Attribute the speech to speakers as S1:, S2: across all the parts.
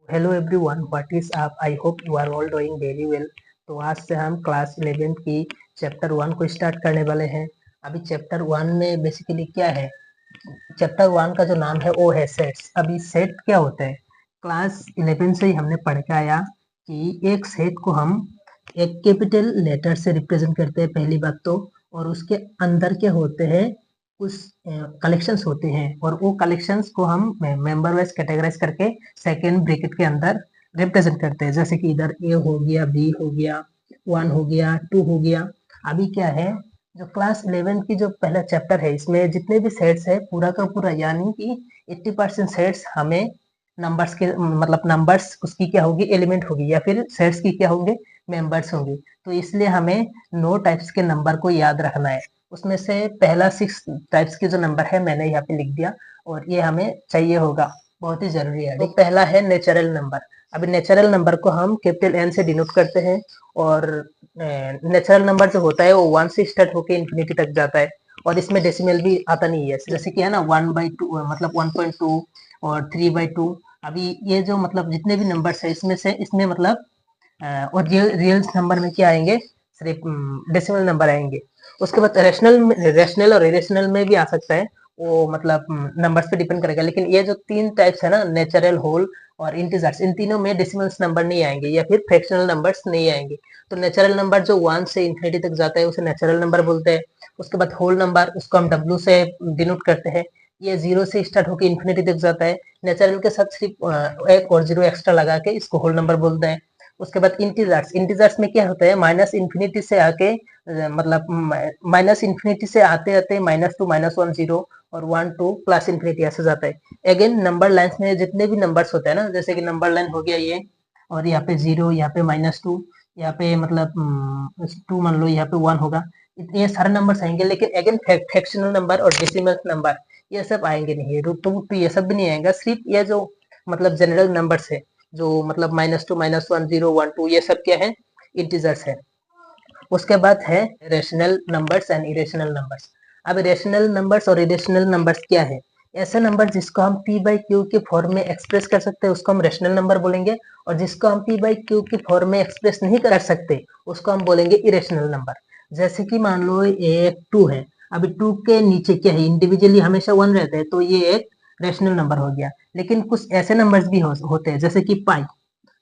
S1: Hello everyone, what is up? I hope you are all doing very well. तो आज से हम class 11th की चैप्टर 1 को स्टार्ट करने वाले हैं। अभी चैप्टर 1 में बेसिकली क्या है? चैप्टर 1 का जो नाम है वो है सेट्स। अभी सेट क्या होता है? क्लास 11 से ही हमने पढ़ के आया कि एक सेट को हम एक कैपिटल लेटर से रिप्रेजेंट करते हैं पहली बात तो, और उसके अंदर क्या होते हैं, कुछ कलेक्शंस होते हैं और वो कलेक्शंस को हम मेंबर वाइज कैटेगराइज करके सेकेंड ब्रैकेट के अंदर रिप्रेजेंट करते हैं। जैसे कि इधर ए हो गया, बी हो गया, 1 हो गया, 2 हो गया। अभी क्या है, जो क्लास 11 की जो पहला चैप्टर है इसमें जितने भी सेट्स है पूरा का पूरा, यानी कि 80% सेट्स हमें नंबर्स के मतलब नंबर्स उसकी क्या होगी, एलिमेंट होगी, या फिर सेट्स की क्या होंगे, मेंबर्स होंगे। तो इसलिए हमें 9 टाइप्स के नंबर को याद रखना है। उसमें से पहला 6 टाइप्स के जो नंबर है मैंने यहाँ पे लिख दिया और ये हमें चाहिए होगा, बहुत ही जरूरी है। तो पहला है नेचुरल नंबर। अभी नेचुरल नंबर को हम कैपिटल एन से डिनोट करते हैं और नेचुरल नंबर जो होता है वो 1 से स्टार्ट होकर इन्फिनिटी तक जाता है और इसमें डेसिमल भी आता नहीं है। जैसे कि है ना 1/2 मतलब 1.2 और 3/2। अभी ये जो मतलब जितने भी नंबर्स है इसमें से इसमें मतलब और रियल नंबर में क्या आएंगे, सिर्फ डेसिमल नंबर आएंगे। उसके बाद रेशनल और इरेशनल में भी आ सकता है, वो मतलब नंबर्स पे डिपेंड करेगा। लेकिन ये जो 3 टाइप्स है ना, नेचुरल, होल और इंटीजर्स, इन तीनों में डेसिमल्स नंबर नहीं आएंगे या फिर फ्रैक्शनल नंबर्स नहीं आएंगे। तो नेचुरल नंबर जो 1 से इन्फिनिटी तक जाता है उसे नेचुरल नंबर बोलते हैं। उसके बाद होल नंबर, उसको हम डब्ल्यू से डिनोट करते हैं। ये 0 से स्टार्ट होकर इन्फिनिटी तक जाता है। नेचुरल के साथ सिर्फ एक और 0 एक्स्ट्रा लगा के इसको होल नंबर बोलते हैं। उसके बाद इंटीजर्स में क्या होता है, माइनस इन्फिनिटी से आके मतलब माइनस इन्फिनिटी से आते आते -2 -1 0 और 1 2 प्लस इन्फिनिटी ऐसे जाता है। अगेन नंबर लाइन्स में जितने भी नंबर्स होते हैं ना, जैसे कि नंबर लाइन हो गया ये, और यहाँ पे 0, यहाँ पे -2, यहाँ पे मतलब 2 मान लो, यहाँ पे 1 होगा। ये सारे नंबर्स आएंगे। लेकिन अगेन फ्रैक्शनल नंबर और डेसिमल नंबर ये सब आएंगे नहीं, रूट टू ये सब भी नहीं आएगा। सिर्फ ये जो मतलब जनरल नंबर्स है, जो मतलब -2 -1 0 1 2, ये सब क्या है, इंटीजर्स है। उसके बाद है rational numbers and irrational numbers. अब रेशनल नंबर्स और इरेशनल नंबर्स क्या है? ऐसे नंबर जिसको हम p बाई क्यू के फॉर्म में एक्सप्रेस कर सकते हैं उसको हम रेशनल नंबर बोलेंगे, और जिसको हम p बाई क्यू के फॉर्म में एक्सप्रेस नहीं कर सकते उसको हम बोलेंगे इरेशनल नंबर। जैसे कि मान लो एक 2 है। अभी 2 के नीचे क्या है, इंडिविजुअली हमेशा 1 रहता है, तो ये एक रेशनल नंबर हो गया। लेकिन कुछ ऐसे नंबर्स भी होते हैं जैसे कि पाई।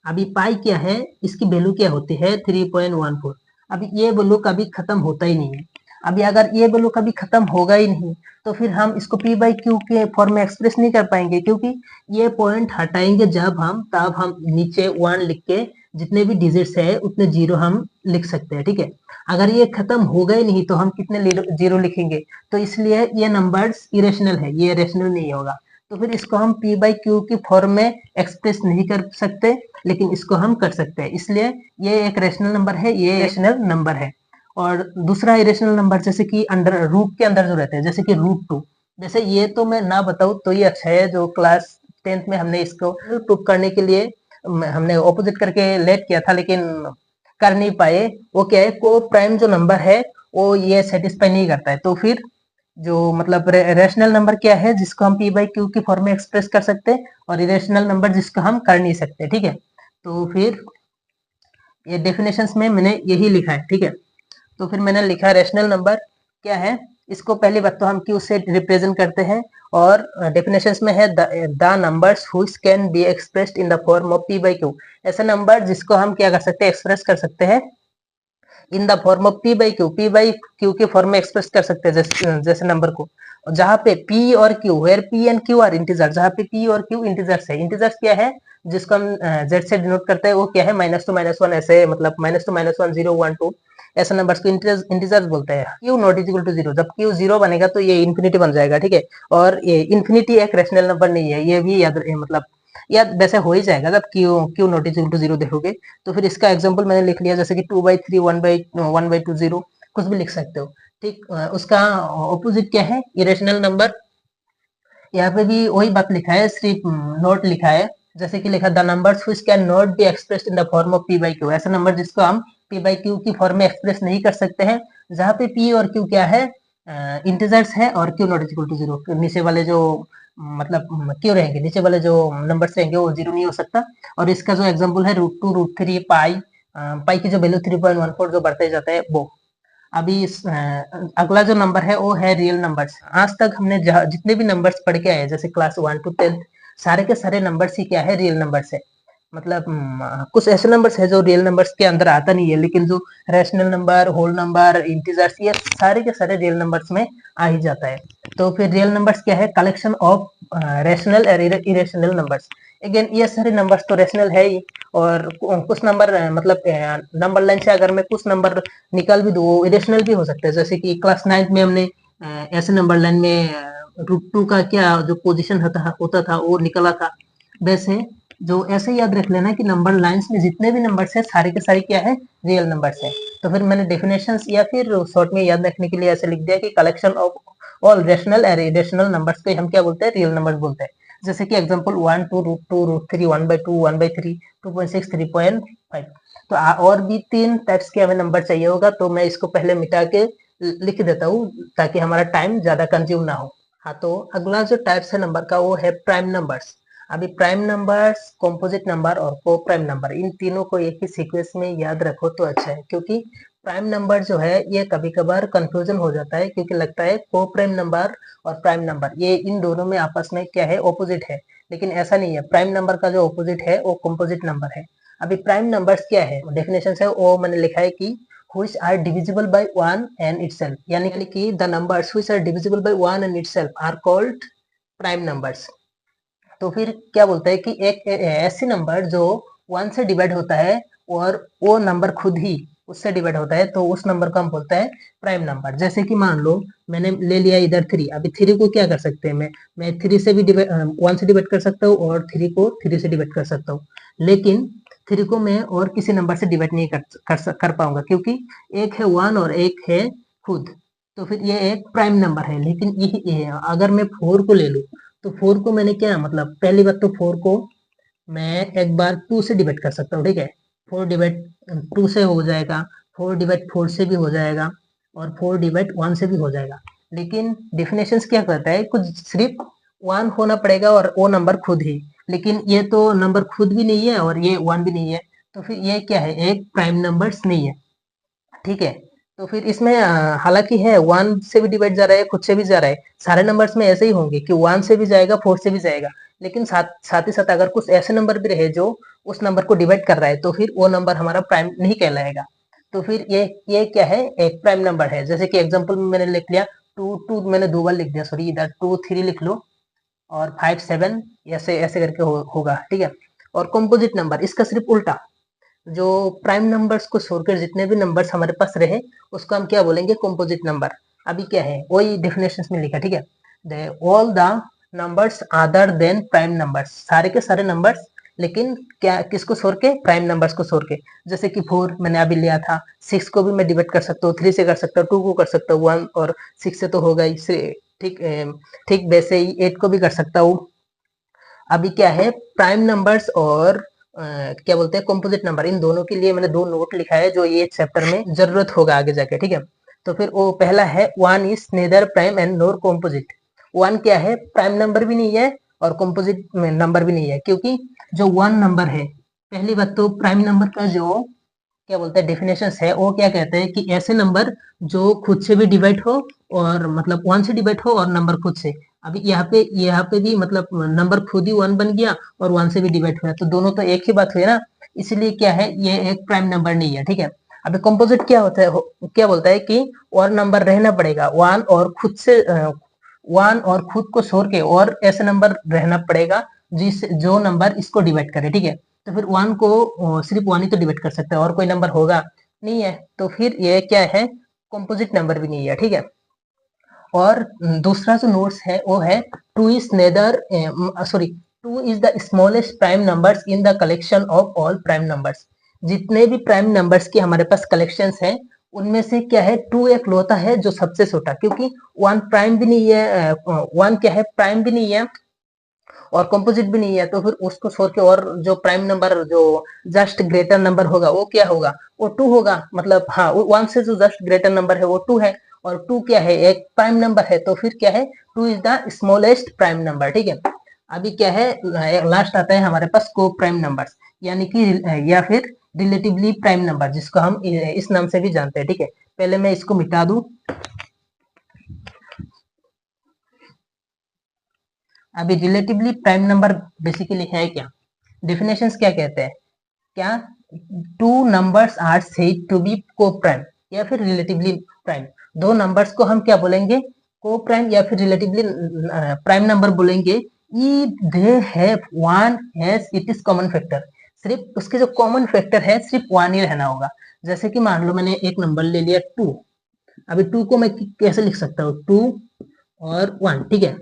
S1: अभी पाई क्या है, इसकी वैल्यू क्या होती है, 3.14। अभी ये वैल्यू कभी खत्म होता ही नहीं है। अभी अगर ये वैल्यू कभी खत्म होगा ही नहीं तो फिर हम इसको p बाई क्यू के फॉर्म में एक्सप्रेस नहीं कर पाएंगे, क्योंकि ये पॉइंट हटाएंगे जब हम, तब हम नीचे 1 लिख के जितने भी डिजिट्स है उतने जीरो हम लिख सकते हैं। ठीक है, अगर ये खत्म होगा ही नहीं तो हम कितने जीरो लिखेंगे? तो इसलिए ये नंबर्स इरेशनल है, ये रेशनल नहीं होगा। तो फिर इसको हम p बाई क्यू की फॉर्म में एक्सप्रेस नहीं कर सकते, लेकिन इसको हम कर सकते हैं। इसलिए ये एक रेशनल नंबर है, ये रेशनल नंबर है। और दूसरा इरेशनल नंबर जैसे कि अंडर रूट के अंदर जो रहते हैं, जैसे कि √2। जैसे ये तो मैं ना बताऊं तो ये अच्छा है, जो क्लास 10th में हमने इसको प्रूव करने के लिए हमने ऑपोजिट करके लेट किया था, लेकिन कर नहीं पाए। वो क्या है, को प्राइम जो नंबर है वो ये सेटिस्फाई नहीं करता है। तो फिर जो मतलब रेशनल नंबर क्या है, जिसको हम p बाई क्यू की फॉर्म में एक्सप्रेस कर सकते हैं, और इरेशनल नंबर जिसको हम कर नहीं सकते। ठीक है, तो फिर ये डेफिनेशंस में मैंने यही लिखा है। ठीक है, तो फिर मैंने लिखा रेशनल नंबर क्या है, इसको पहली बात तो हम क्यू से रिप्रेजेंट करते हैं, और डेफिनेशंस में है the numbers which can be expressed in the form of p by Q. ऐसे नंबर जिसको हम क्या कर सकते हैं, एक्सप्रेस कर सकते हैं in the form of p by Q के फॉर्म में एक्सप्रेस कर सकते हैं, जैसे नंबर को, जहाँ पे p और q, where p and q are integer, जहाँ पे p और q इंटीजर्स है। इंटीजर्स क्या है, जिसको हम z से डिनोट करते हैं, वो क्या है, -2 -1 ऐसे, मतलब -2 -1 0 1 2 ऐसे नंबर्स को इंटीजर्स बोलते हैं। q नॉट इक्वल टू 0, जब q 0 बनेगा तो ये इन्फिनिटी बन जाएगा। ठीक है, और ये इन्फिनिटी एक रेशनल नंबर नहीं है, ये भी याद मतलब याद वैसे हो ही जाएगा जब q नॉट इक्वल टू 0 देखोगे। तो फिर इसका एग्जांपल मैंने लिख लिया, जैसे कि 2/3 1/2 0, कुछ भी लिख सकते हो। ठीक, उसका ऑपोजिट क्या है, इरेशनल नंबर। यहाँ पे भी वही बात लिखा है, सिर्फ नोट लिखा है। जैसे कि लिखा the numbers which can not be expressed in the form of p by Q, ऐसे नंबर जिसको हम p बाई क्यू की फॉर्म में एक्सप्रेस नहीं कर सकते हैं, जहाँ पे p और q क्या है, इंटीजर्स है, और q नॉट इक्वल टू 0, नीचे वाले जो मतलब क्यों रहेंगे, नीचे वाले जो नंबर्स रहेंगे वो जीरो नहीं हो सकता। और इसका जो एग्जांपल है √2 √3 पाई, पाई की जो वैल्यू 3.14 जो बढ़ते जाता है वो। अभी अगला जो नंबर है वो है रियल नंबर्स। आज तक हमने जितने भी नंबर्स पढ़ के आए जैसे क्लास 1 to 10 सारे के सारे नंबर्स ही क्या है, रियल नंबर्स है। मतलब कुछ ऐसे नंबर्स है जो रियल नंबर्स के अंदर आता नहीं है, लेकिन जो rational number, whole number, integers, ये सारे के सारे रियल नंबर्स में आ ही जाता है। तो फिर रियल नंबर्स क्या है, कलेक्शन ऑफ रैशनल और इरेशनल नंबर्स। अगेन ये सारे नंबर्स तो रैशनल है ही, और कुछ नंबर मतलब नंबर लाइन से अगर मैं कुछ नंबर निकाल भी दूं वो इरेशनल भी हो सकता है। जैसे कि क्लास 9 में हमने ऐसे नंबर लाइन में √2 का क्या जो पोजीशन होता था वो निकला था। वैसे जो ऐसे याद रख लेना कि नंबर लाइंस में जितने भी नंबर्स है सारे के सारे क्या है, रियल नंबर्स है। तो फिर मैंने डेफिनेशंस या फिर शॉर्ट में याद रखने के लिए ऐसे लिख दिया कि कलेक्शन ऑफ ऑल रैशनल और इरेशनल नंबर्स को हम क्या बोलते हैं, रियल नंबर्स बोलते हैं। जैसे कि एग्जांपल 1 2 √2 √3 1/2 1/3 2.6 3.5। तो और भी 3 टाइप्स के हमें नंबर चाहिए होगा, तो मैं इसको पहले मिटा के लिख देता हूँ ताकि हमारा टाइम ज्यादा कंज्यूम ना हो। हाँ, तो अगला जो टाइप्स है नंबर का वो है प्राइम नंबर्स। अभी प्राइम नंबर्स, कंपोजिट नंबर और को प्राइम नंबर, इन तीनों को एक ही सीक्वेंस में याद रखो तो अच्छा है, क्योंकि प्राइम नंबर जो है ये कभी कभार कंफ्यूजन हो जाता है, क्योंकि लगता है को प्राइम नंबर और प्राइम नंबर ये इन दोनों में आपस में क्या है, ऑपोजिट है। लेकिन ऐसा नहीं है, प्राइम नंबर का जो ऑपोजिट है वो कंपोजिट नंबर है। अभी प्राइम नंबर्स क्या है, डेफिनेशन है वो मैंने लिखा है कि which are divisible by 1 and itself, यानी कि the numbers which are divisible by 1 and itself are called prime numbers। तो फिर क्या बोलता है कि एक ऐसी नंबर जो 1 से डिवाइड होता है और वो नंबर खुद ही उससे डिवाइड होता है, तो उस नंबर को हम बोलते हैं प्राइम नंबर। जैसे कि मान लो मैंने ले लिया इधर 3, अभी 3 को क्या कर सकते हैं, मैं 3 से भी 1 से डिवाइड कर सकता हूँ और 3 को 3 से डिवाइड कर सकता हूँ। लेकिन 3 को मैं और किसी नंबर से डिवाइड नहीं कर पाऊंगा, क्योंकि एक है 1 और एक है खुद। तो फिर ये एक प्राइम नंबर है। लेकिन ये अगर मैं 4 को ले लूं, तो 4 को मैंने क्या मतलब, पहली बात तो 4 को मैं एक बार 2 से डिवाइड कर सकता हूँ, ठीक है। 4 डिवाइड 2 से हो जाएगा, 4 डिवाइड 4 से भी हो जाएगा, और 4 डिवाइड 1 से भी हो जाएगा। लेकिन डेफिनेशंस क्या कहता है, कुछ सिर्फ 1 होना पड़ेगा और वो नंबर खुद ही। लेकिन ये तो नंबर खुद भी नहीं है और ये 1 भी नहीं है, तो फिर ये क्या है, एक प्राइम नंबर्स नहीं है, ठीक है। तो फिर इसमें हालांकि है 1 से भी डिवाइड जा रहा है, खुद से भी जा रहा है, सारे नंबर्स में ऐसे ही होंगे कि 1 से भी जाएगा 4 से भी जाएगा। लेकिन साथ साथ ही साथ अगर कुछ ऐसे नंबर भी रहे जो उस नंबर को डिवाइड कर रहा है, तो फिर वो नंबर हमारा प्राइम नहीं कहलाएगा। तो फिर ये क्या है, एक प्राइम नंबर है। जैसे कि एग्जांपल में मैंने लिख लिया 2 2 मैंने 2 बार लिख दिया, सॉरी, इधर 2 3 लिख लो, और 5 7 ऐसे ऐसे करके होगा, ठीक है। और कंपोजिट नंबर इसका सिर्फ उल्टा, जो प्राइम नंबर्स को छोड़कर जितने भी नंबर्स हमारे पास रहे उसको हम क्या बोलेंगे, कंपोजिट नंबर। अभी क्या है वही डेफिनेशंस में लिखा, ठीक है। All the numbers other than prime numbers, सारे के सारे नंबर्स, लेकिन क्या किसको छोड़ के, प्राइम नंबर्स को छोड़ के। जैसे कि 4 मैंने अभी लिया था, 6 को भी मैं डिवाइड कर सकता हूँ, 3 से कर सकता हूँ, 2 को कर सकता हूँ, 1 और 6 से तो होगा ही, ठीक ठीक वैसे ही 8 को भी कर सकता हूँ। अभी क्या है, प्राइम नंबर्स और क्या बोलते हैं, कंपोजिट नंबर, इन दोनों के लिए मैंने 2 नोट लिखा है जो ये चैप्टर में जरूरत होगा आगे जाके, ठीक है। तो फिर वो पहला है 1 is nether prime and NOR composite. 1 क्या है, प्राइम नंबर भी नहीं है और कंपोजिट नंबर भी नहीं है, क्योंकि जो 1 नंबर है, पहली बात तो प्राइम नंबर का जो क्या बोलते हैं डेफिनेशन है वो क्या कहते हैं कि ऐसे नंबर जो खुद से भी डिवाइड हो और मतलब 1 से डिवाइड हो और नंबर खुद से। अभी यहाँ पे भी मतलब नंबर खुद ही 1 बन गया और 1 से भी डिवाइड हुआ, तो दोनों तो एक ही बात हुई ना, इसलिए क्या है ये एक प्राइम नंबर नहीं है, ठीक है। अभी कंपोजिट क्या होता है, क्या बोलता है कि और नंबर रहना पड़ेगा 1 और खुद से 1 और खुद को छोड़ के और ऐसे नंबर रहना पड़ेगा जो नंबर इसको डिवाइड करे, ठीक है। तो फिर 1 को सिर्फ 1 ही तो डिवाइड कर सकता है और कोई नंबर होगा नहीं है, तो फिर ये क्या है, कंपोजिट नंबर भी नहीं है, ठीक है। और दूसरा जो नोट्स है वो है 2 is nether sorry 2 is the smallest prime numbers in the collection of all prime numbers. जितने भी प्राइम नंबर्स की हमारे पास कलेक्शंस हैं उनमें से क्या है, 2 एक लौता है जो सबसे छोटा, क्योंकि 1 प्राइम भी नहीं है, 1 क्या है, प्राइम भी नहीं है और कंपोजिट भी नहीं है, तो फिर उसको छोड़ के और जो प्राइम नंबर जो जस्ट ग्रेटर नंबर होगा वो क्या होगा, वो 2 होगा। मतलब हाँ, 1 से जो जस्ट ग्रेटर नंबर है वो 2 है, और 2 क्या है, एक प्राइम नंबर है, तो फिर क्या है, 2 is the smallest prime number, ठीक है। अभी क्या है, लास्ट आता है हमारे पास को प्राइम नंबर्स, यानी कि या फिर रिलेटिवली प्राइम नंबर, जिसको हम इस नाम से भी जानते हैं, ठीक है। पहले मैं इसको मिटा दूं। अभी रिलेटिवली प्राइम नंबर बेसिकली है क्या, डेफिनेशंस क्या कहते हैं, क्या, two numbers are said to be prime या फिर रिलेटिवली प्राइम, दो नंबर्स को हम क्या बोलेंगे, को प्राइम या फिर रिलेटिवली प्राइम नंबर बोलेंगे, they have one has it is common factor, सिर्फ उसके जो कॉमन फैक्टर है सिर्फ वन ही रहना होगा। जैसे कि मान लो मैंने एक नंबर ले लिया 2, अभी 2 को मैं कैसे लिख सकता हूँ, 2 और 1, ठीक है।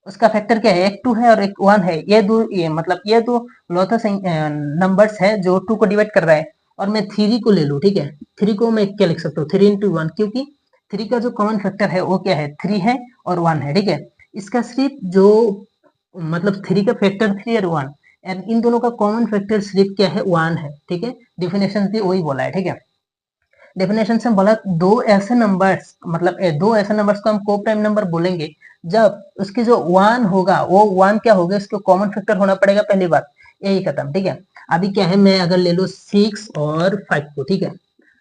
S1: उसका फैक्टर क्या है, एक 2 है और एक 1 है, ये मतलब ये दो लौता नंबर्स है जो 2 को डिवाइड कर रहा है। और मैं 3 को ले लूँ, ठीक है, 3 को मैं क्या लिख सकता हूँ, 3 इंटू 1, क्योंकि 3 का जो कॉमन फैक्टर है वो क्या है, 3 है और 1 है, ठीक है। इसका सिर्फ जो मतलब 3 का फैक्टर 3 और 1, एंड इन दोनों का कॉमन फैक्टर सिर्फ क्या है, 1 है, ठीक है। डेफिनेशन भी वही बोला है, ठीक है। डेफिनेशन से बोला दो ऐसे नंबर्स, मतलब दो ऐसे नंबर्स को हम को प्राइम नंबर बोलेंगे जब उसकी जो 1 होगा वो 1 क्या होगा, इसको कॉमन फैक्टर होना पड़ेगा, पहली बात, यही खत्म, ठीक है। अभी क्या है, मैं अगर ले लूँ 6 और 5 को, ठीक है।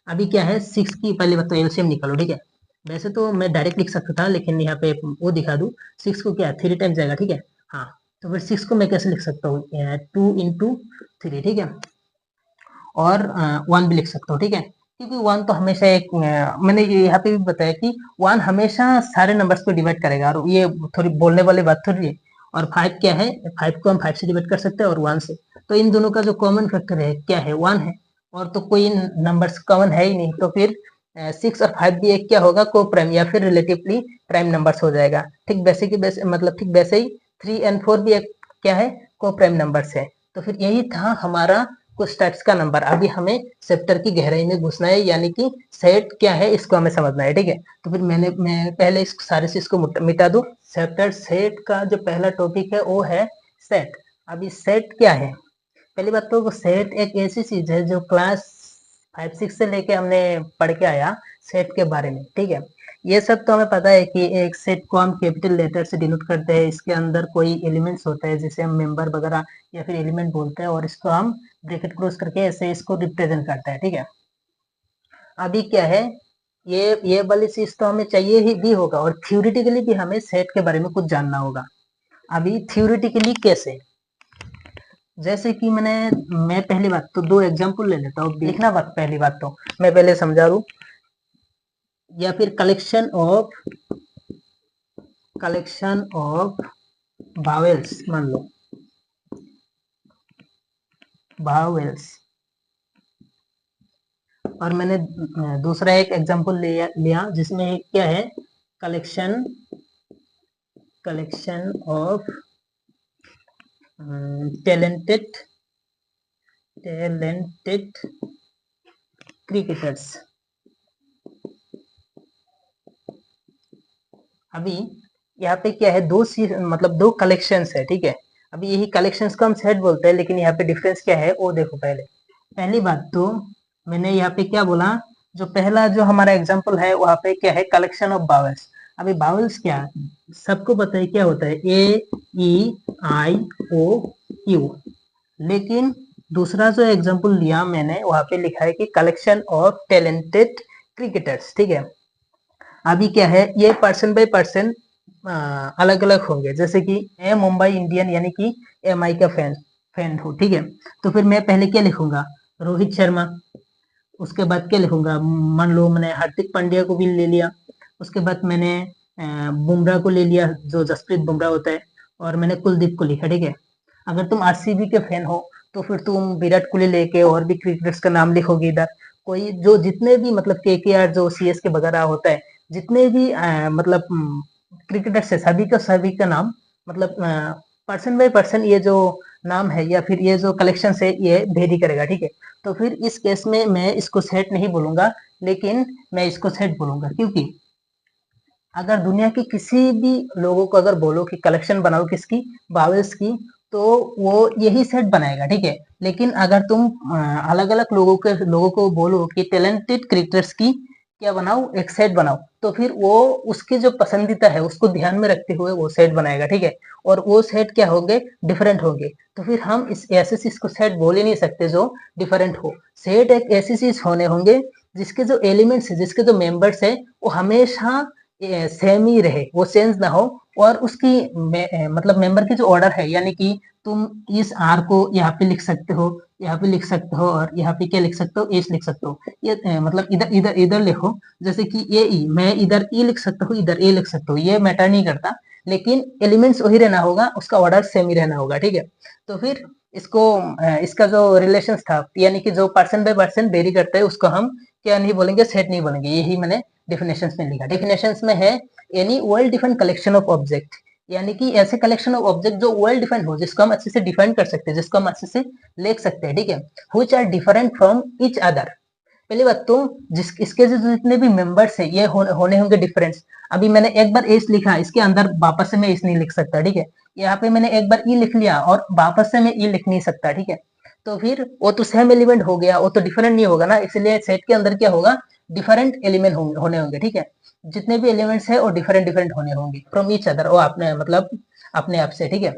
S1: अभी क्या है, 6 की पहली बात तो एलसीएम निकालो, ठीक है। वैसे तो मैं डायरेक्ट लिख सकता था, लेकिन यहाँ पे वो दिखा दूं, 6 को क्या 3 टाइम जाएगा, ठीक है। हाँ, तो फिर 6 को मैं कैसे लिख सकता हूँ, 2 इंटू 3, ठीक है। और 1 भी लिख सकता हूँ, ठीक है। क्योंकि 1 तो हमेशा एक मैंने ये यहाँ पे भी बताया कि 1 हमेशा सारे नंबर्स को डिवाइड करेगा, और ये थोड़ी बोलने वाली बात थोड़ी है। और 5 क्या है, 5 को हम 5 से डिवाइड कर सकते हैं और 1 से, तो इन दोनों का जो कॉमन फैक्टर है क्या है, 1 है, और तो कोई नंबर्स कॉमन है ही नहीं, तो फिर 6 और 5 भी एक क्या होगा, को प्राइम या फिर रिलेटिवली प्राइम नंबर्स हो जाएगा। ठीक वैसे की वैसे, मतलब ठीक वैसे ही 3 एंड 4 भी एक क्या है, को प्राइम नंबर्स है। तो फिर यही था हमारा कुछ टाइप्स का नंबर। अभी हमें चैप्टर की गहराई में घुसना है, यानी कि सेट क्या है इसको हमें समझना है, ठीक है। तो फिर मैं पहले इस सारे चीज को मिटा दूं। चैप्टर सेट का जो पहला टॉपिक है वो है सेट। अभी सेट क्या है, पहली बात तो सेट एक ऐसी चीज है जो क्लास 5-6 से लेके हमने पढ़ के आया सेट के बारे में, ठीक है। ये सब तो हमें पता है कि एक सेट को हम कैपिटल लेटर से डिनोट करते हैं, इसके अंदर कोई एलिमेंट्स होते हैं जिसे हम मेंबर वगैरह या फिर एलिमेंट बोलते हैं, और इसको हम ब्रैकेट क्लोज करके ऐसे इसको रिप्रेजेंट करते हैं, ठीक है। अभी क्या है, ये वाली चीज तो हमें चाहिए ही भी होगा, और थ्योरेटिकली भी हमें सेट के बारे में कुछ जानना होगा। अभी थ्योरेटिकली कैसे, जैसे कि मैं पहली बात तो दो एग्जांपल ले लेता हूँ, देखना बात, पहली बात तो मैं पहले समझा दूं, या फिर कलेक्शन ऑफ वावेल्स, मान लो वावेल्स, और मैंने दूसरा एक एग्जांपल लिया जिसमें क्या है, कलेक्शन ऑफ टैलेंटेड क्रिकेटर्स। अभी यहाँ पे क्या है, मतलब दो कलेक्शंस है, ठीक है। अभी यही कलेक्शंस को हम सेट बोलते हैं, लेकिन यहाँ पे डिफरेंस क्या है वो देखो। पहली बात तो मैंने यहाँ पे क्या बोला, जो पहला जो हमारा एग्जांपल है वहाँ पे क्या है, कलेक्शन ऑफ बावल्स। अभी बावल्स क्या है, सबको पता है क्या होता है, ए ई आई ओ यू। लेकिन दूसरा जो एग्जांपल लिया मैंने वहाँ पे लिखा है कि कलेक्शन ऑफ टैलेंटेड क्रिकेटर्स, ठीक है। अभी क्या है, ये पर्सन बाय पर्सन अलग अलग होंगे, जैसे कि मैं मुंबई इंडियन यानी कि एमआई का फैन हूँ, ठीक है। तो फिर मैं पहले क्या लिखूंगा, रोहित शर्मा। उसके बाद क्या लिखूंगा, मान लो मैंने हार्दिक पांड्या को भी ले लिया। उसके बाद मैंने बुमराह को ले लिया, जो जसप्रीत बुमराह होता है, और मैंने कुलदीप को लिखा, ठीक है। अगर तुम आरसीबी के फैन हो तो फिर तुम विराट कोहली लेके और भी क्रिकेटर्स का नाम लिखोगे इधर। कोई जो जितने भी मतलब केकेआर जो सीएसके वगैरह होता है, जितने भी मतलब क्रिकेटर्स है, सभी का नाम, मतलब पर्सन बाय पर्सन ये जो नाम है या फिर ये जो कलेक्शन है ये वेरी करेगा, ठीक है। तो फिर इस केस में मैं इसको सेट नहीं बोलूंगा, लेकिन मैं इसको सेट बोलूंगा, क्योंकि अगर दुनिया के किसी भी लोगों को अगर बोलो कि कलेक्शन बनाओ किसकी, वावेल्स की, तो वो यही सेट बनाएगा, ठीक है। लेकिन अगर तुम अलग अलग लोगों को बोलो कि टैलेंटेड क्रिकेटर्स की क्या बनाऊं, एक सेट बनाऊं, तो फिर वो उसकी जो पसंदीदा है उसको ध्यान में रखते हुए वो सेट बनाएगा, ठीक है। और वो सेट क्या होंगे, डिफरेंट होंगे। तो फिर हम इस ऐसे चीज को सेट बोल ही नहीं सकते जो डिफरेंट हो। सेट एक ऐसी चीज होने होंगे जिसके जो एलिमेंट्स है, जिसके जो मेंबर्स है, वो हमेशा सेम ही रहे, वो चेंज ना हो। और उसकी मतलब मेंबर की जो ऑर्डर है, यानी कि तुम इस आर को यहाँ पे लिख सकते हो, यहाँ पे लिख सकते हो, और यहाँ पे क्या लिख सकते हो, एस लिख सकते हो। ये मतलब इधर इधर इधर लिखो, जैसे कि ए ई, मैं इधर ई लिख सकता हूँ, इधर ए लिख सकता हूँ, ये मैटर नहीं करता। लेकिन एलिमेंट्स वही रहना होगा, उसका ऑर्डर सेम ही रहना होगा, ठीक है। तो फिर इसको इसका जो रिलेशन था, यानी कि जो पर्सन बाय पर्सन वेरी करता है, उसको हम क्या नहीं बोलेंगे, सेट नहीं बोलेंगे। यही मैंने डेफिनेशन में लिखा। डेफिनेशन में है any well defined collection of object, यानी कि ऐसे कलेक्शन ऑफ ऑब्जेक्ट जो वेल डिफाइंड हो, जिसको हम अच्छे से डिफाइन कर सकते हैं, जिसको हम अच्छे से लिख सकते हैं, ठीक है। Which are different from each other. पहली बात तो जिस इसके जो जितने भी मेंबर्स है, ये होने होंगे डिफरेंस। अभी मैंने एक बार एस लिखा, इसके अंदर वापस से मैं एस नहीं लिख सकता, ठीक है। यहाँ पे मैंने एक बार ई लिख लिया और वापस से मैं ई लिख नहीं सकता, ठीक है। तो फिर वो तो सेम एलिमेंट हो गया, वो तो डिफरेंट नहीं होगा ना, इसलिए सेट के अंदर क्या होगा, डिफरेंट एलिमेंट होने होंगे, ठीक है। जितने भी एलिमेंट्स है वो डिफरेंट डिफरेंट होने होंगे फ्रॉम ईच अदर, वो अपने मतलब अपने आप से, ठीक है।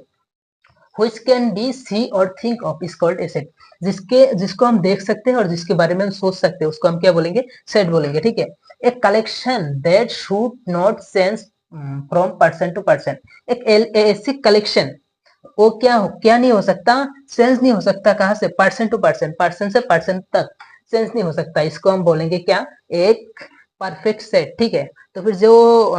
S1: which can be see or think of is called a set। जिसको हम देख सकते हैं और जिसके बारे में हम सोच सकते हैं, उसको हम क्या बोलेंगे, सेट बोलेंगे, ठीक है। एक collection that should not sense from person to person. एक ऐसी कलेक्शन, वो क्या नहीं हो सकता, सेंस नहीं हो सकता, कहाँ से, पर्सन टू पर्सन, पर्सन से पर्सन तक सेंस नहीं हो सकता। इसको हम बोलेंगे क्या, एक परफेक्ट सेट, ठीक है। तो फिर जो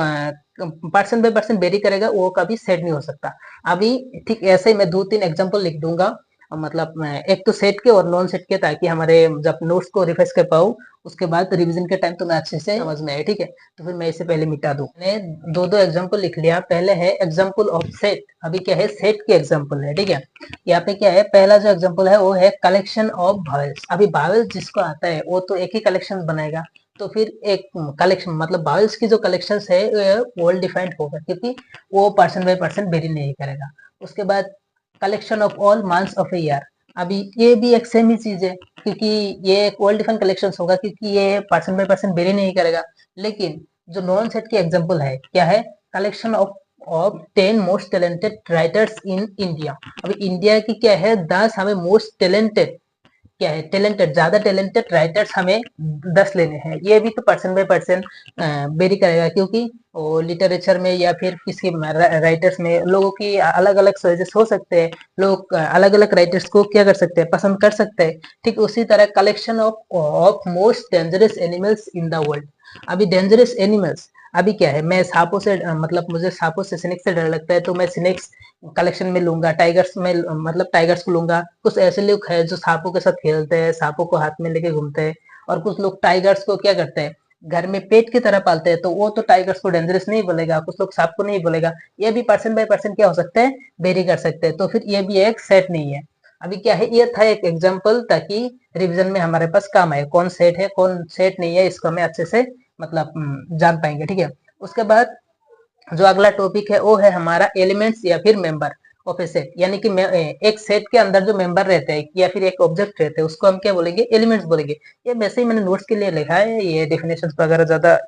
S1: पर्सन बाय पर्सन वेरी करेगा वो कभी सेट नहीं हो सकता। अभी ठीक ऐसे ही मैं दो तीन एग्जांपल लिख दूंगा, मतलब एक तो सेट के और नॉन सेट के, ताकि हमारे जब नोट्स को रिफ्रेश कर पाऊँ, उसके बाद रिवीजन के टाइम तो मैं अच्छे से समझ में आए, ठीक है। तो फिर मैं इसे पहले मिटा दूं। मैंने दो दो एग्जांपल लिख लिया। पहले है एग्जांपल ऑफ सेट, अभी क्या है, सेट की एग्जांपल है, ठीक है। यहाँ पे क्या है, पहला जो एग्जांपल है वो है कलेक्शन ऑफ भावेल्स। अभी भावेल्स जिसको आता है वो तो एक ही कलेक्शन बनाएगा, तो फिर एक कलेक्शन मतलब भावेल्स की जो कलेक्शन है वेल डिफाइंड होगा, क्योंकि वो पर्सन बाय पर्सन वेरी नहीं करेगा। उसके बाद collection of all months of a year. अभी ये भी एक सेम ही चीज है, क्योंकि ये एक वेल डिफाइंड कलेक्शन होगा, क्योंकि ये पर्सन बाय पर्सन वेरी नहीं करेगा। लेकिन जो नॉन सेट की एग्जांपल है, क्या है, collection of 10 most talented writers in India. अभी इंडिया की क्या है, 10 हमें मोस्ट टैलेंटेड, क्या है, टैलेंटेड, ज्यादा टैलेंटेड राइटर्स हमें 10 लेने हैं। ये भी तो पर्सन बाय पर्सन वेरी करेगा, क्योंकि वो लिटरेचर में या फिर किसी राइटर्स में लोगों की अलग अलग चॉइसेस हो सकते हैं। लोग अलग अलग राइटर्स को क्या कर सकते हैं, पसंद कर सकते हैं। ठीक उसी तरह collection of most dangerous animals in the world. अभी डेंजरस एनिमल्स, अभी क्या है, मैं सांपों से मतलब मुझे सांपों से, स्नेक से डर लगता है, तो मैं स्नेक्स कलेक्शन में लूंगा। टाइगर्स में मतलब टाइगर्स को लूंगा। कुछ ऐसे लोग हैं जो सांपों के साथ खेलते हैं, सांपों को हाथ में लेके घूमते हैं। और कुछ लोग टाइगर्स को क्या करते हैं, घर में पेट की तरह पालते हैं, तो वो तो टाइगर्स को डेंजरस नहीं बोलेगा, कुछ लोग सांप को नहीं बोलेगा। ये भी पर्सन बाय पर्सन क्या हो सकते हैं, वेरी कर सकते हैं। तो फिर ये भी एक सेट नहीं है। अभी क्या है, ये था एक एग्जाम्पल, ताकि रिविजन में हमारे पास काम आए, कौन सेट है कौन सेट नहीं है, इसको हमें अच्छे से मतलब जान पाएंगे, ठीक है। उसके बाद जो अगला टॉपिक है वो है हमारा एलिमेंट्स या फिर मेंबर ऑफ ए सेट। यानी कि एक सेट के अंदर जो मेंबर रहते हैं या फिर एक ऑब्जेक्ट रहते हैं, उसको हम क्या बोलेंगे, एलिमेंट्स बोलेंगे। ये वैसे ही मैंने नोट्स के लिए लिखा है, ये डेफिनेशन वगैरह ज्यादा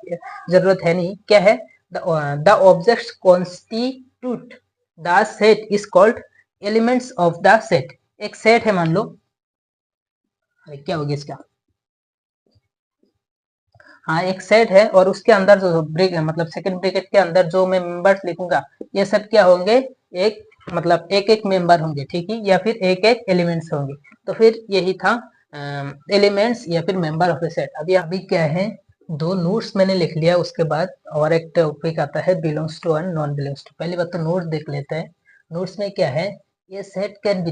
S1: जरूरत है नहीं। क्या है, the object constitute the set is called elements of the set. एक सेट है मान लो, क्या होगी इसका, हाँ एक सेट है, और उसके अंदर जो ब्रेक मतलब सेकंड ब्रैकेट के अंदर जो मैं मेंबर्स लिखूंगा, ये सब क्या होंगे, एक मतलब एक एक मेंबर होंगे, ठीक है, या फिर एक एक एलिमेंट्स होंगे। तो फिर यही था एलिमेंट्स या फिर मेंबर ऑफ ए सेट। अभी अभी क्या है, दो नोट्स मैंने लिख लिया, उसके बाद और एक टॉपिक आता है belongs to and non belongs to. पहली बात तो नोट्स देख लेते हैं। नोट्स में क्या है, ये set can B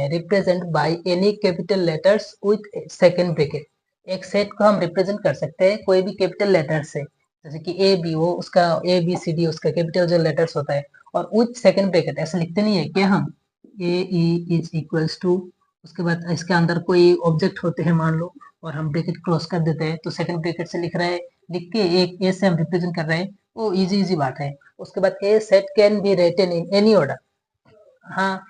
S1: represent by any capital letters with second bracket. एक सेट को हम रिप्रेजेंट कर सकते हैं कोई भी कैपिटल लेटर से, जैसे कि ए बी, वो उसका ए बी सी डी उसका कैपिटल जो लेटर्स होता है। और विथ सेकंड ब्रैकेट ऐसे लिखते नहीं है क्या हम, ए ई इज इक्वल्स टू, उसके बाद इसके अंदर कोई ऑब्जेक्ट होते हैं मान लो, और हम ब्रैकेट क्रॉस कर देते हैं, तो सेकंड ब्रैकेट से लिख रहे हैं, लिख के एक ए से हम रिप्रेजेंट कर रहे हैं, वो इजी इजी बात है। उसके बाद a set can be written in any order. हाँ,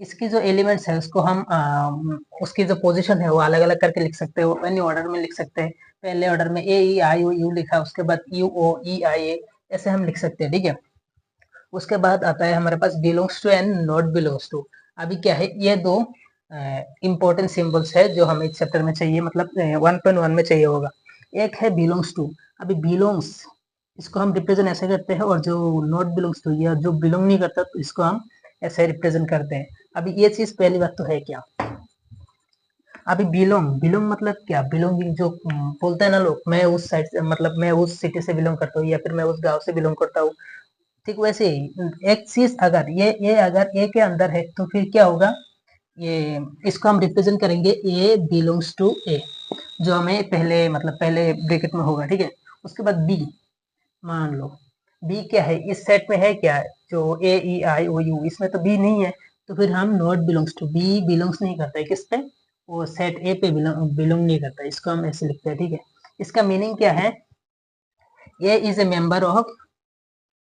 S1: इसकी जो एलिमेंट्स है उसको हम उसकी जो पोजीशन है वो अलग अलग करके लिख सकते हैं, एनी ऑर्डर में लिख सकते हैं। पहले ऑर्डर में ए ई आई ओ यू लिखा, उसके बाद यू ओ ई आई ए, ऐसे हम लिख सकते हैं, ठीक है। उसके बाद आता है हमारे पास belongs to and not belongs to. अभी क्या है, ये दो इंपॉर्टेंट सिंबल्स है जो हमें इस चैप्टर में चाहिए, मतलब 1.1 में चाहिए होगा। एक है बिलोंग्स टू। अभी बिलोंग्स, इसको हम रिप्रेजेंट ऐसे करते हैं, और जो नॉट बिलोंग्स टू या जो बिलोंग नहीं करता तो इसको हम ऐसे रिप्रेजेंट करते हैं। अभी ये चीज पहली बात तो है क्या, अभी बिलोंग, बिलोंग मतलब क्या, बिलोंगिंग जो बोलते हैं ना लोग, मैं उस साइड से, मतलब मैं उस सिटी से बिलोंग करता हूँ या फिर मैं उस गांव से बिलोंग करता हूँ। ठीक वैसे ही एक चीज अगर ये अगर ए के अंदर है तो फिर क्या होगा, ये इसको हम रिप्रेजेंट करेंगे ए बिलोंग्स टू ए, जो हमें पहले मतलब पहले ब्रैकेट में होगा, ठीक है। उसके बाद बी, मान लो बी क्या है, इस सेट में है क्या, जो ए ई आई ओ यू, इसमें तो बी नहीं है, तो फिर हम not belongs to, B belongs नहीं करता है किस पे, वो सेट ए पे बिलोंग नहीं करता, इसको हम ऐसे लिखते हैं, ठीक है। इसका मीनिंग क्या है, a is a member of,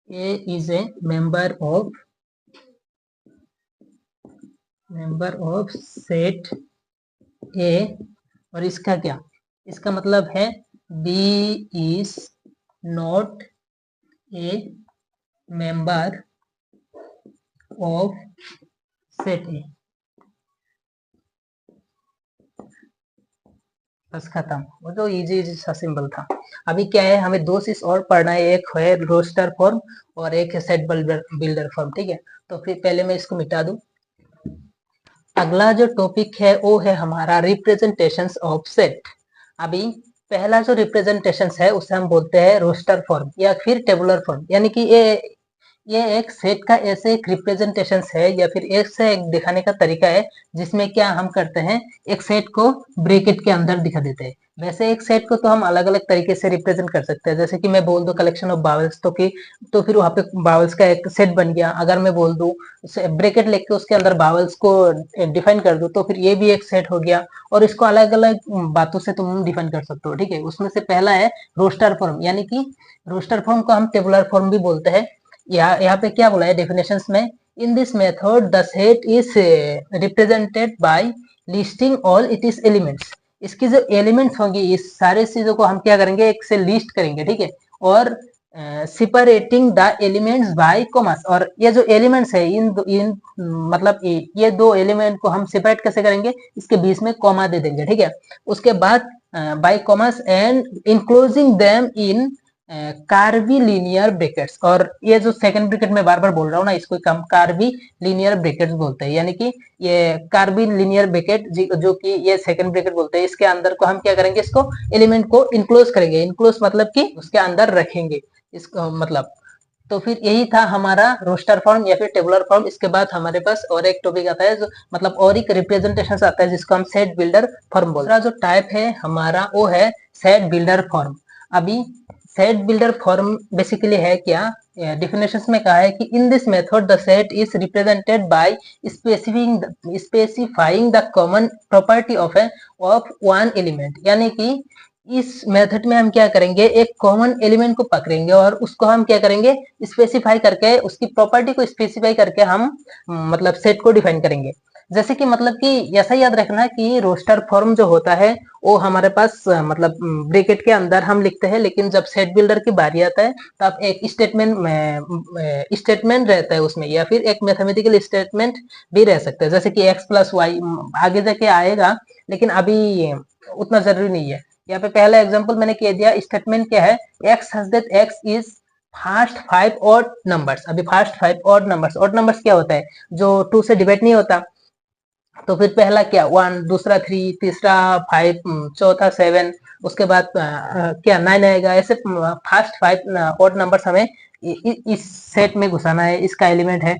S1: a is a member of set A, और इसका क्या, इसका मतलब है b is not a member of set A, बस खत्म। वो तो इजी इजी सा सिंबल था। अभी क्या है, हमें दो चीज और पढ़ना है, एक है रोस्टर फॉर्म और एक है सेट बिल्डर फॉर्म, ठीक है। तो फिर पहले मैं इसको मिटा दूं। अगला जो टॉपिक है वो है हमारा रिप्रेजेंटेशंस ऑफ सेट। अभी पहला जो रिप्रेजेंटेशन है उसे हम बोलते हैं रोस्टर फॉर्म या फिर टेबुलर फॉर्म, यानी कि ये एक सेट का ऐसे एक रिप्रेजेंटेशन है या फिर एक से एक दिखाने का तरीका है, जिसमें क्या हम करते हैं, एक सेट को ब्रैकेट के अंदर दिखा देते हैं। वैसे एक सेट को तो हम अलग अलग तरीके से रिप्रेजेंट कर सकते हैं, जैसे कि मैं बोल दूं कलेक्शन ऑफ बावल्स, तो फिर वहां पे बावल्स का एक सेट बन गया। अगर मैं बोल दूं ब्रैकेट लेके उसके अंदर बावल्स को डिफाइन कर दूं, तो फिर ये भी एक सेट हो गया। और इसको अलग अलग बातों से तुम डिफाइन कर सकते हो, ठीक है। उसमें से पहला है रोस्टर फॉर्म, यानी कि रोस्टर फॉर्म को हम टेबुलर फॉर्म भी बोलते हैं। यहाँ पे क्या बोला है डेफिनेशंस में, in this method the set is represented by listing all it is elements. इसकी जो एलिमेंट्स होंगी, इस सारे चीजों को हम क्या करेंगे, एक से लिस्ट करेंगे, ठीक है। और separating the elements bye commas, और ये जो एलिमेंट्स है इन मतलब ये दो एलिमेंट को हम सेपरेट कैसे करेंगे, इसके बीच में कॉमा दे देंगे, ठीक है। उसके बाद by commas and enclosing them in curly linear brackets, और ये जो सेकंड ब्रैकेट में बार बार बोल रहा हूँ ना, इसको हम कार्बी लीनियर ब्रैकेट्स बोलते हैं, यानी कि ये कार्बी लीनियर ब्रैकेट जो कि ये सेकंड ब्रैकेट बोलते हैं, इसके अंदर को हम क्या करेंगे, इसको एलिमेंट को इनक्लोज करेंगे, इनक्लोज मतलब कि उसके अंदर रखेंगे इसको, मतलब। तो फिर यही था हमारा रोस्टर फॉर्म या फिर टेबुलर फॉर्म। इसके बाद हमारे पास और एक टॉपिक आता है, जो मतलब और एक रिप्रेजेंटेशन आता है, जिसको हम सेट बिल्डर फॉर्म बोलते हैं। जो टाइप है हमारा वो है सेट बिल्डर फॉर्म। अभी सेट बिल्डर फॉर्म बेसिकली है क्या, डेफिनेशन में कहा है कि in this method the set is represented by specifying the common property of one element, यानी कि इस मेथड में हम क्या करेंगे, एक कॉमन एलिमेंट को पकड़ेंगे और उसको हम क्या करेंगे, स्पेसिफाई करके, उसकी प्रॉपर्टी को स्पेसिफाई करके हम मतलब सेट को डिफाइन करेंगे। जैसे कि मतलब कि ऐसा याद रखना कि रोस्टर फॉर्म जो होता है वो हमारे पास मतलब ब्रैकेट के अंदर हम लिखते हैं, लेकिन जब सेट बिल्डर की बारी आता है तब एक स्टेटमेंट रहता है उसमें, या फिर एक मैथमेटिकल स्टेटमेंट भी रह सकता है, जैसे कि एक्स प्लस वाई आगे जाके आएगा, लेकिन अभी उतना जरूरी नहीं है। यहाँ पे पहला एग्जांपल मैंने कह दिया, स्टेटमेंट क्या है, x such that x is first 5 odd numbers. अभी फर्स्ट 5 ऑड नंबर्स क्या होता है, जो 2 से डिवाइड नहीं होता। तो फिर पहला क्या 1, दूसरा 3, तीसरा 5, चौथा 7, उसके बाद क्या 9 आएगा। ऐसे फर्स्ट 5 ऑड नंबर्स हमें इस सेट में घुसाना है, इसका एलिमेंट है।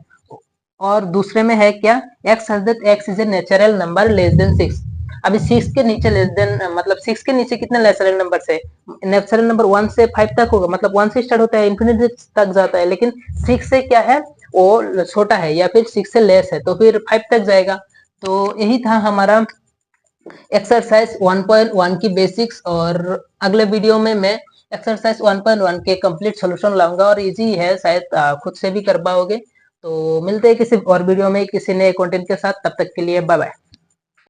S1: और दूसरे में है क्या, x such that x is a natural number less than 6। अभी 6 के नीचे लेस देन, मतलब 6 के नीचे कितने नेचुरल नंबर है, नेचुरल नंबर 1 से 5 तक होगा, मतलब 1 से स्टार्ट होता है इंफिनिटी तक जाता है, लेकिन 6 से क्या है वो छोटा है, या फिर 6 से लेस है तो फिर 5 तक जाएगा। तो यही था हमारा एक्सरसाइज 1.1 की बेसिक्स, और अगले वीडियो में मैं एक्सरसाइज 1.1 के कंप्लीट सॉल्यूशन लाऊंगा, और इजी है, शायद खुद से भी कर पाओगे। तो मिलते हैं किसी और वीडियो में किसी नए कंटेंट के साथ, तब तक के लिए बाय बाय।